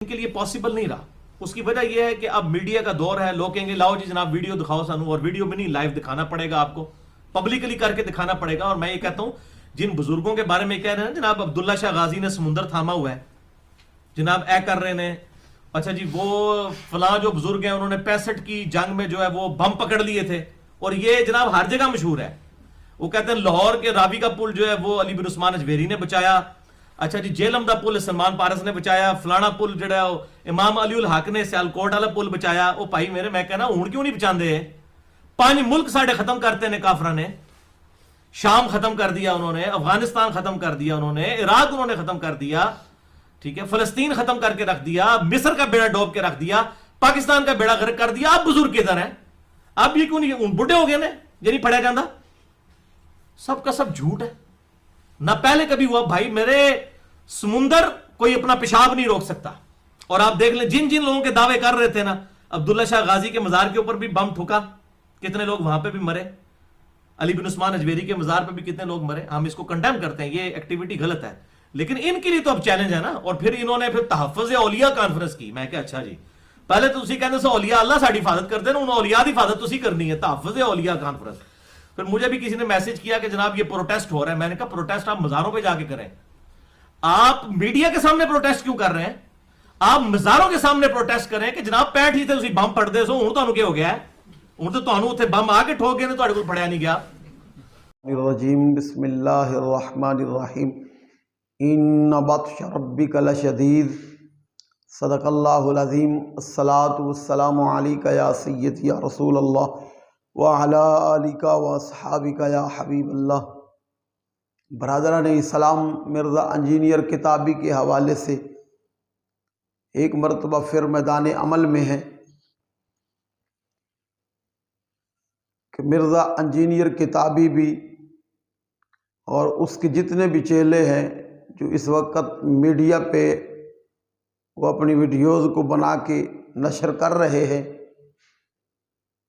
इनके लिए पॉसिबल नहीं रहा। उसकी वजह यह है कि अब मीडिया का दौर है, लोग कहेंगे लाओ जी जनाब वीडियो दिखाओ सानू, और वीडियो में नहीं, लाइव दिखाना पड़ेगा, आपको पब्लिकली करके दिखाना पड़ेगा। और मैं ये कहता हूं जिन बुजुर्गों के बारे में कह रहे हैं जनाब, अब्दुल्ला शाह गाजी ने समुंदर थामा हुआ है जनाब, ए कर रहे ने, अच्छा जी वो फलां जो बुजुर्ग हैं उन्होंने 65 की जंग में जो है वो बम पकड़ लिए थे, और ये जनाब हर जगह मशहूर है। वो कहते हैं लाहौर के रावी का पुल जो है वो अली बिन उस्मान अजमेरी ने बचाया, अच्छा जी जेलम दा पुल सलमान पारस ने बचाया, फलाना पुल जो इमाम अली उल हक ने सियालकोट वाला पुल बचाया। ओ भाई मेरे, मैं कहना हूं क्यों नहीं बचाते? 5 मुल्क साढ़े खत्म करते ने काफरा ने, शाम खत्म कर दिया उन्होंने, अफगानिस्तान खत्म कर दिया उन्होंने, इराक उन्होंने खत्म कर दिया, ठीक है, फलस्तीन खत्म करके रख दिया, मिस्र का बेड़ा डोब के रख दिया, पाकिस्तान का बेड़ा गर्क कर दिया। अब बुजुर्ग किधर है? अब ये क्यों नहीं, बुढ़े हो गए ने, ये नहीं पढ़ा जाता? सबका सब झूठ है ना, पहले कभी हुआ भाई मेरे, समुंदर कोई अपना पेशाब नहीं रोक सकता। और आप देख लें जिन जिन लोगों के दावे कर रहे थे ना, अब्दुल्ला शाह गाजी के मजार के ऊपर भी बम ठुका, कितने लोग वहां पे भी मरे, अली बिन उस्मान अजमेरी के मजार पे भी कितने लोग मरे। हम इसको कंडेम करते हैं, ये एक्टिविटी गलत है, लेकिन इनके लिए तो अब चैलेंज है ना। और फिर इन्होंने फिर तहफ़्फ़ुज़ औलिया कॉन्फ्रेंस की। मैं क्या, अच्छा जी पहले तो कहते सो औलिया अल्लाह साड़ी हिफाजत करते हैं, उन औलिया की हिफाजत तुसी करनी है, तहफ़्फ़ुज़ औलिया कॉन्फ्रेंस। फिर मुझे भी किसी ने मैसेज किया कि जनाब ये प्रोटेस्ट हो रहा है। मैंने कहा प्रोटेस्ट आप मजारों पे जाके करें, आप मीडिया के सामने प्रोटेस्ट क्यों कर रहे हैं? आप मजारों के सामने प्रोटेस्ट करें कि जनाब 65 ही थे बम पड़ते सो, हूं तुहानू क्या हो गया है, हूं तो तुहानू उत्थे बम आके ठोक गए ने, तुहाडे कोल फड़िया नहीं गया। बिस्मिल्लाहिर्रहमानिर्रहीम इन्न बत्श रब्बिका लशदीद सदक़ल्लाहुल अज़ीम अस्सलातु वस्सलामु अलैका या सय्यदी या रसूल अल्लाह व अला आलिका व अस्हाबिका या हबीब अल्लाह। बरादरान इस्लाम, मिर्ज़ा इंजीनियर किताबी के हवाले से एक मरतबा फिर मैदान अमल में है कि मिर्ज़ा इंजीनियर किताबी भी और उसके जितने भी चेले हैं जो इस वक्त मीडिया पे वो अपनी वीडियोज़ को बना के नशर कर रहे हैं,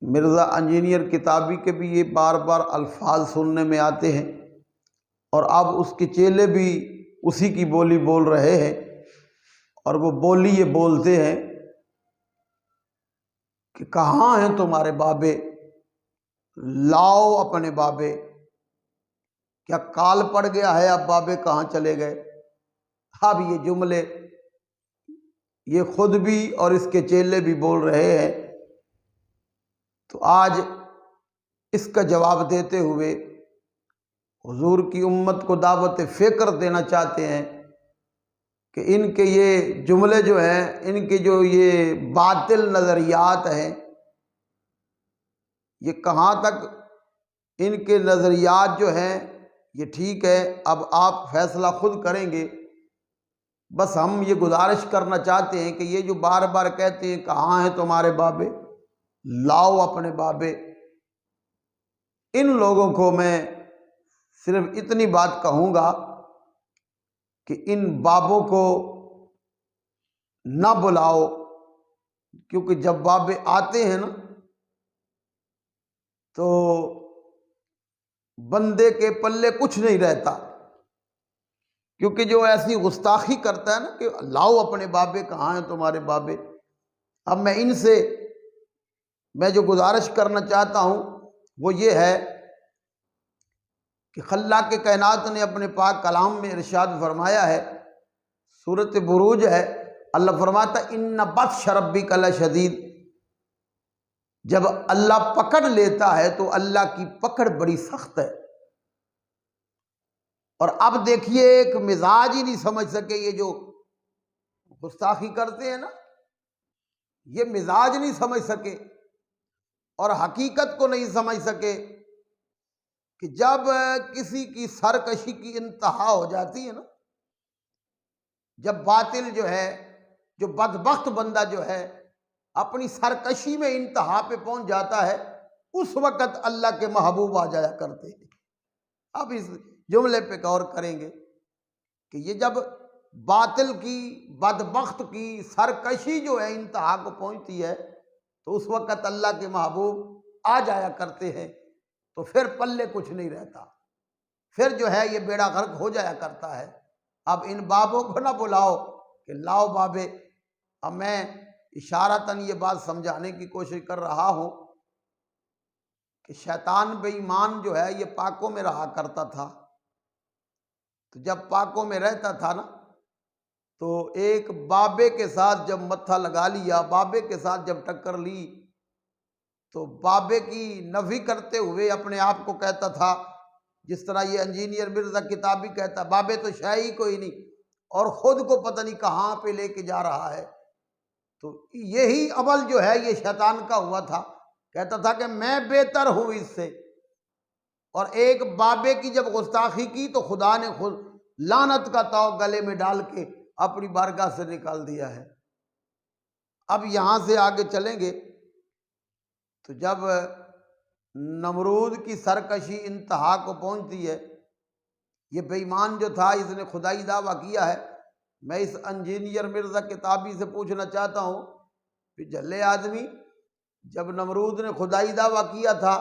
मिर्ज़ा इंजीनियर किताबी के भी ये बार बार अल्फाज सुनने में आते हैं, और अब उसके चेले भी उसी की बोली बोल रहे हैं। और वो बोली ये बोलते हैं कि कहाँ हैं तुम्हारे बाबे, लाओ अपने बाबे, क्या काल पड़ गया है, अब बाबे कहाँ चले गए। अब ये जुमले ये खुद भी और इसके चेले भी बोल रहे हैं। तो आज इसका जवाब देते हुए हुजूर की उम्मत को दावत फ़िक्र देना चाहते हैं कि इनके ये जुमले जो हैं, इनके जो ये बातिल नज़रियात हैं, ये कहाँ तक इनके नज़रियात जो हैं ये ठीक है, अब आप फैसला खुद करेंगे। बस हम ये गुजारिश करना चाहते हैं कि ये जो बार बार कहते हैं कहाँ हैं तुम्हारे बाबे, लाओ अपने बाबे, इन लोगों को मैं सिर्फ इतनी बात कहूँगा कि इन बाबों को ना बुलाओ, क्योंकि जब बाबे आते हैं ना तो बंदे के पल्ले कुछ नहीं रहता। क्योंकि जो ऐसी गुस्ताखी करता है ना कि लाओ अपने बाबे, कहाँ हैं तुम्हारे बाबे। अब मैं इनसे मैं जो गुजारिश करना चाहता हूँ वो ये है कि खल्लाक़ के कायनात ने अपने पाक कलाम में इरशाद फरमाया है, सूरत बुरूज है, अल्लाह फरमाता इन्न बत्श रब्बिका लशदीद। जब अल्लाह पकड़ लेता है तो अल्लाह की पकड़ बड़ी सख्त है। और अब देखिए एक मिजाज ही नहीं समझ सके, ये जो गुस्ताखी करते हैं ना, ये मिजाज नहीं समझ सके और हकीकत को नहीं समझ सके कि जब किसी की सरकशी की इंतहा हो जाती है ना, जब बातिल जो है, जो बदबख्त बंदा जो है अपनी सरकशी में इंतहा पे पहुंच जाता है, उस वक़्त अल्लाह के महबूब आ जाया करते हैं। अब इस जुमले पे गौर करेंगे कि ये जब बातिल की, बदबख्त की सरकशी जो है इंतहा को पहुंचती है तो उस वक़्त अल्लाह के महबूब आ जाया करते हैं। तो फिर पल्ले कुछ नहीं रहता, फिर जो है ये बेड़ा गर्क हो जाया करता है। अब इन बाबों को ना बुलाओ कि लाओ बाबे, अब मैं इशारतन ये बात समझाने की कोशिश कर रहा हूँ कि शैतान बेईमान जो है ये पाकों में रहा करता था। तो जब पाकों में रहता था ना, तो एक बाबे के साथ जब मत्था लगा लिया, बाबे के साथ जब टक्कर ली, तो बाबे की नफी करते हुए अपने आप को कहता था, जिस तरह ये इंजीनियर मिर्जा किताबी कहता, बाबे तो शायद ही कोई नहीं, और खुद को पता नहीं कहाँ पे लेके जा रहा है। तो यही अमल जो है ये शैतान का हुआ था। कहता था कि मैं बेहतर हूं इससे, और एक बाबे की जब गुस्ताखी की तो खुदा ने खुद लानत का ताव गले में डाल के अपनी बारगाह से निकाल दिया है। अब यहां से आगे चलेंगे तो जब नमरूद की सरकशी इंतहा को पहुंचती है, ये बेईमान जो था इसने खुदाई दावा किया है। मैं इस इंजीनियर मिर्जा किताबी से पूछना चाहता हूं कि झल्ले आदमी, जब नमरूद ने खुदाई दावा किया था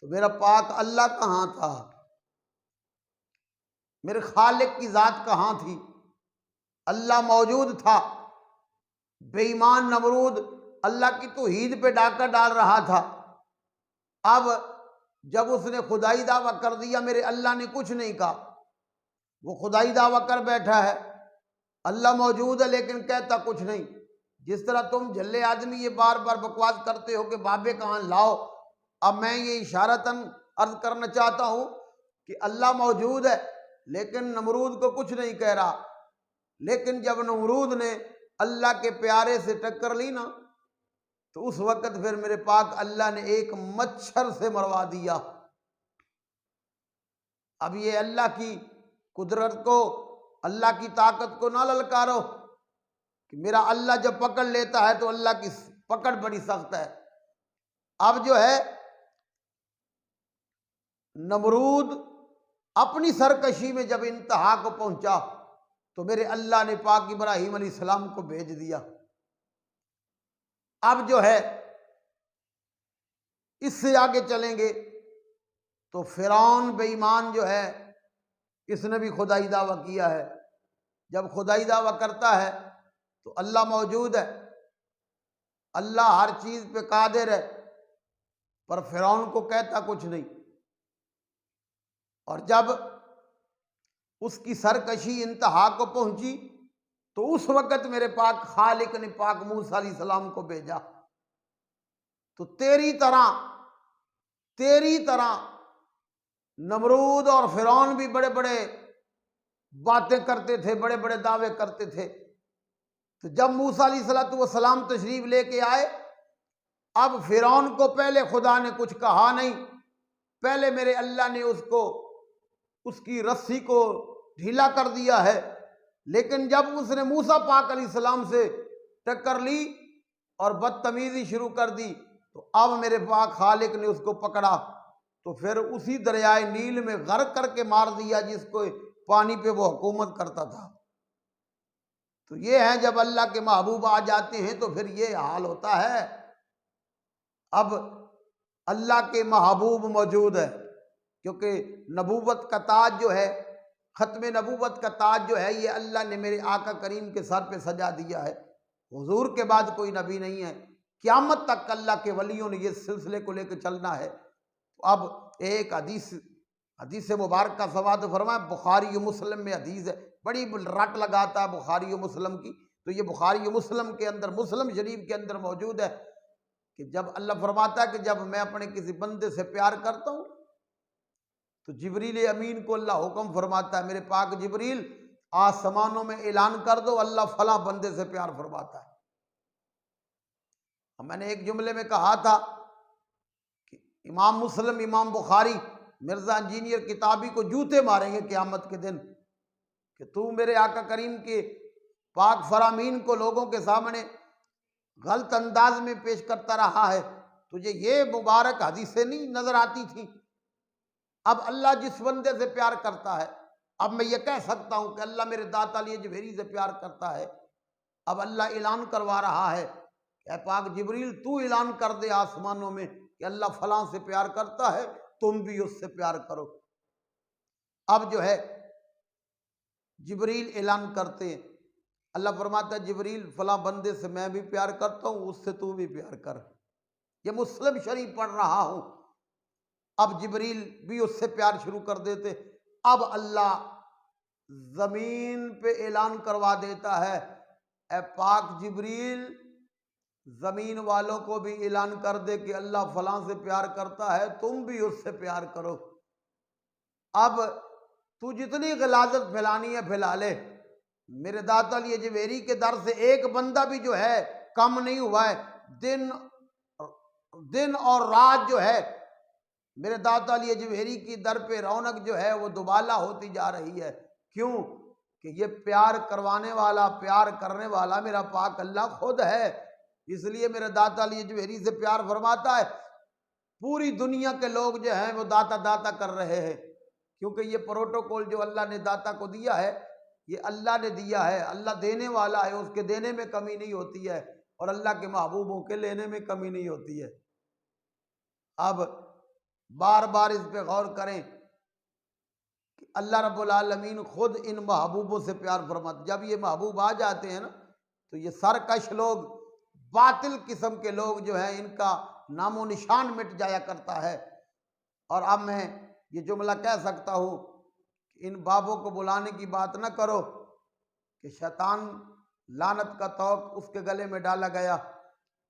तो मेरा पाक अल्लाह कहाँ था? मेरे खालिक की जात कहाँ थी? अल्लाह मौजूद था। बेईमान नमरूद अल्लाह की तौहीद पे डाका डाल रहा था। अब जब उसने खुदाई दावा कर दिया, मेरे अल्लाह ने कुछ नहीं कहा, वो खुदाई दावा कर बैठा है, अल्लाह मौजूद है लेकिन कहता कुछ नहीं। जिस तरह तुम झल्ले आदमी ये बार बार बकवास करते हो कि बाबे कहाँ लाओ, अब मैं ये इशारतन अर्ज करना चाहता हूं कि अल्लाह मौजूद है लेकिन नमरूद को कुछ नहीं कह रहा। लेकिन जब नमरूद ने अल्लाह के प्यारे से टक्कर ली ना, तो उस वक्त फिर मेरे पाक अल्लाह ने एक मच्छर से मरवा दिया। अब ये अल्लाह की कुदरत को, अल्लाह की ताकत को ना ललकारो कि मेरा अल्लाह जब पकड़ लेता है तो अल्लाह की पकड़ बड़ी सख्त है। अब जो है नमरूद अपनी सरकशी में जब इंतहा को पहुंचा तो मेरे अल्लाह ने पाक इब्राहिम अलैहिस्सलाम को भेज दिया। अब जो है इससे आगे चलेंगे तो फिरौन बेईमान जो है इसने भी खुदाई दावा किया है। जब खुदाई दावा करता है तो अल्लाह मौजूद है, अल्लाह हर चीज पे कादिर है, पर फिरौन को कहता कुछ नहीं। और जब उसकी सरकशी इंतहा को पहुंची तो उस वक्त मेरे पाक खालिक ने पाक मूसा अलैहिस्सलाम को भेजा। तो तेरी तरह नमरूद और फिरौन भी बड़े बड़े बातें करते थे, बड़े बड़े दावे करते थे। तो जब मूसा अलैहिस्सलाम तशरीफ लेके आए, अब फिरौन को पहले खुदा ने कुछ कहा नहीं, पहले मेरे अल्लाह ने उसकी रस्सी को ढीला कर दिया है। लेकिन जब उसने मूसा पाक अलैहिस्सलाम से टक्कर ली और बदतमीजी शुरू कर दी, तो अब मेरे पाक खालिक ने उसको पकड़ा, तो फिर उसी दरियाए नील में गर्क करके मार दिया जिसको पानी पे वो हुकूमत करता था। तो ये है जब अल्लाह के महबूब आ जाते हैं तो फिर ये हाल होता है। अब अल्लाह के महबूब मौजूद है, क्योंकि नबूवत का ताज जो है, खत्म नबूवत का ताज जो है, ये अल्लाह ने मेरे आका करीम के सर पे सजा दिया है। हुजूर के बाद कोई नबी नहीं है, क़यामत तक अल्लाह के वलियों ने ये सिलसिले को लेकर चलना है। तो अब एक हदीस मुबारक का सवाद फरमाए, बुखारी मुस्लिम में हदीस है, बड़ी रट लगाता है बुखारी मुस्लिम की। तो ये बुखारी मुस्लिम के अंदर, मुस्लिम शरीफ के अंदर मौजूद है कि जब अल्लाह फरमाता है कि जब मैं अपने किसी बंदे से प्यार करता हूँ तो जिब्रील अमीन को अल्लाह हुक्म फरमाता है, मेरे पाक जिब्रील आसमानों में ऐलान कर दो अल्लाह फला बंदे से प्यार फरमाता है। मैंने एक जुमले में कहा था कि इमाम मुस्लिम, इमाम बुखारी, मिर्जा इंजीनियर किताबी को जूते मारेंगे क़यामत के दिन कि तू मेरे आका करीम के पाक फरामीन को लोगों के सामने गलत अंदाज में पेश करता रहा है, तुझे ये मुबारक हदीसें नहीं नजर आती थी। अब अल्लाह जिस बंदे से प्यार करता है, अब मैं ये कह सकता हूं कि अल्लाह मेरे दाता लिए जवेरी से प्यार करता है। अब अल्लाह ऐलान करवा रहा है, ऐ पाक जिब्रील तू ऐलान कर दे आसमानों में कि अल्लाह फलां से प्यार करता है, तुम भी उससे प्यार करो। अब जो है जिब्रील ऐलान करते हैं अल्लाह फरमाता है जिब्रील फला बंदे से मैं भी प्यार करता हूँ, उससे तू भी प्यार कर। ये मुस्लिम शरीफ पढ़ रहा हूँ। अब जिब्रील भी उससे प्यार शुरू कर देते। अब अल्लाह जमीन पे ऐलान करवा देता है, ए पाक जिब्रील जमीन वालों को भी ऐलान कर दे कि अल्लाह फलां से प्यार करता है, तुम भी उससे प्यार करो। अब तू जितनी गलाजत फैलानी है फैला ले। मेरे दाता अली अजमेरी के दर से एक बंदा भी जो है कम नहीं हुआ है। दिन और रात जो है मेरे दाता अली अजमेरी की दर पे रौनक जो है वो दुबाला होती जा रही है। क्यों? कि ये प्यार करवाने वाला, प्यार करने वाला मेरा पाक अल्लाह खुद है। इसलिए मेरे दाता अली अजमेरी से प्यार फरमाता है। पूरी दुनिया के लोग जो हैं वो दाता दाता कर रहे हैं, क्योंकि ये प्रोटोकॉल जो अल्लाह ने दाता को दिया है, ये अल्लाह ने दिया है। अल्लाह देने वाला है, उसके देने में कमी नहीं होती है, और अल्लाह के महबूबों के लेने में कमी नहीं होती है। अब बार बार इस पे गौर करें कि अल्लाह रब्बुल आलमीन खुद इन महबूबों से प्यार फरमाते। जब ये महबूब आ जाते हैं ना, तो ये सरकश लोग, बातिल किस्म के लोग जो हैं, इनका नामो निशान मिट जाया करता है। और अब मैं ये जुमला कह सकता हूँ कि इन बाबों को बुलाने की बात ना करो कि शैतान लानत का तौक उसके गले में डाला गया,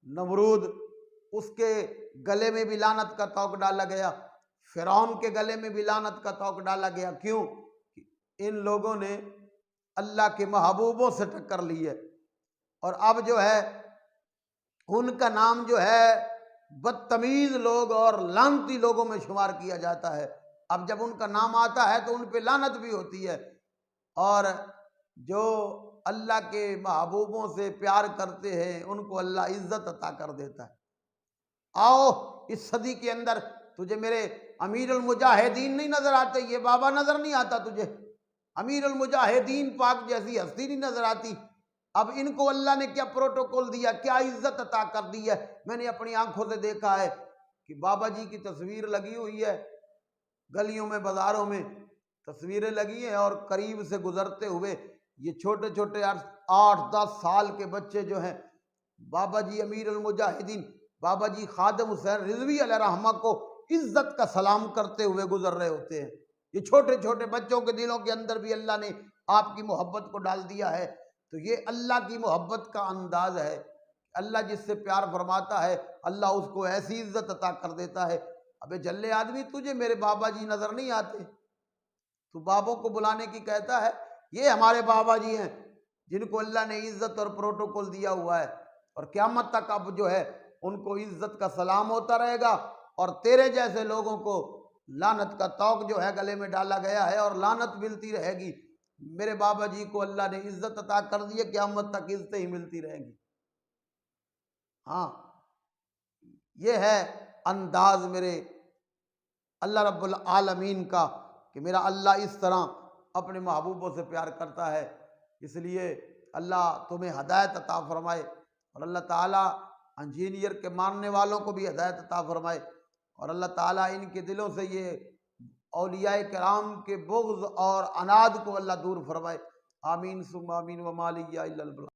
नमरूद उसके गले में भी लानत का तौक डाला गया, फिरौन के गले में भी लानत का तौक डाला गया। क्यों? इन लोगों ने अल्लाह के महबूबों से टक्कर ली है, और अब जो है उनका नाम जो है बदतमीज लोग और लानती लोगों में शुमार किया जाता है। अब जब उनका नाम आता है तो उन पे लानत भी होती है। और जो अल्लाह के महबूबों से प्यार करते हैं उनको अल्लाह इज्जत अता कर देता है। आओ इस सदी के अंदर तुझे मेरे अमीरुल मुजाहिदीन नहीं नजर आते? ये बाबा नजर नहीं आता तुझे? अमीरुल मुजाहिदीन पाक जैसी हस्ती नहीं नजर आती? अब इनको अल्लाह ने क्या प्रोटोकॉल दिया, क्या इज्जत अता कर दी है। मैंने अपनी आंखों से देखा है कि बाबा जी की तस्वीर लगी हुई है, गलियों में बाजारों में तस्वीरें लगी हैं, और करीब से गुजरते हुए ये छोटे छोटे 8-10 साल के बच्चे जो हैं, बाबा जी अमीरुल मुजाहिदीन बाबा जी खादिम हुसैन रिजवी अलैहिर्रहमा को इज्जत का सलाम करते हुए गुजर रहे होते हैं। ये छोटे छोटे बच्चों के दिलों के अंदर भी अल्लाह ने आपकी मोहब्बत को डाल दिया है। तो ये अल्लाह की मोहब्बत का अंदाज है। अल्लाह जिससे प्यार फरमाता है अल्लाह उसको ऐसी इज्जत अता कर देता है। अबे जल्ले आदमी, तुझे मेरे बाबा जी नजर नहीं आते? तू बाबों को बुलाने की कहता है। ये हमारे बाबा जी हैं जिनको अल्लाह ने इज्जत और प्रोटोकॉल दिया हुआ है, और क़यामत तक अब जो है उनको इज्जत का सलाम होता रहेगा, और तेरे जैसे लोगों को लानत का तौक जो है गले में डाला गया है, और लानत मिलती रहेगी। मेरे बाबा जी को अल्लाह ने इज्जत अता कर दी है, क़यामत तक इज्जतें ही मिलती रहेंगी। हाँ, ये है अंदाज मेरे अल्लाह रब्बुल आलमीन का कि मेरा अल्लाह इस तरह अपने महबूबों से प्यार करता है। इसलिए अल्लाह तुम्हें हदायत अता फरमाए, और अल्लाह ताला इंजीनियर के मानने वालों को भी हदायत अता फरमाए, और अल्लाह ताला इनके दिलों से ये औलियाए किराम के बुग़्ज़ और अनाद को अल्लाह दूर फरमाए। आमीन सुम्मा आमीन व मा लिया इल्लल बलाग।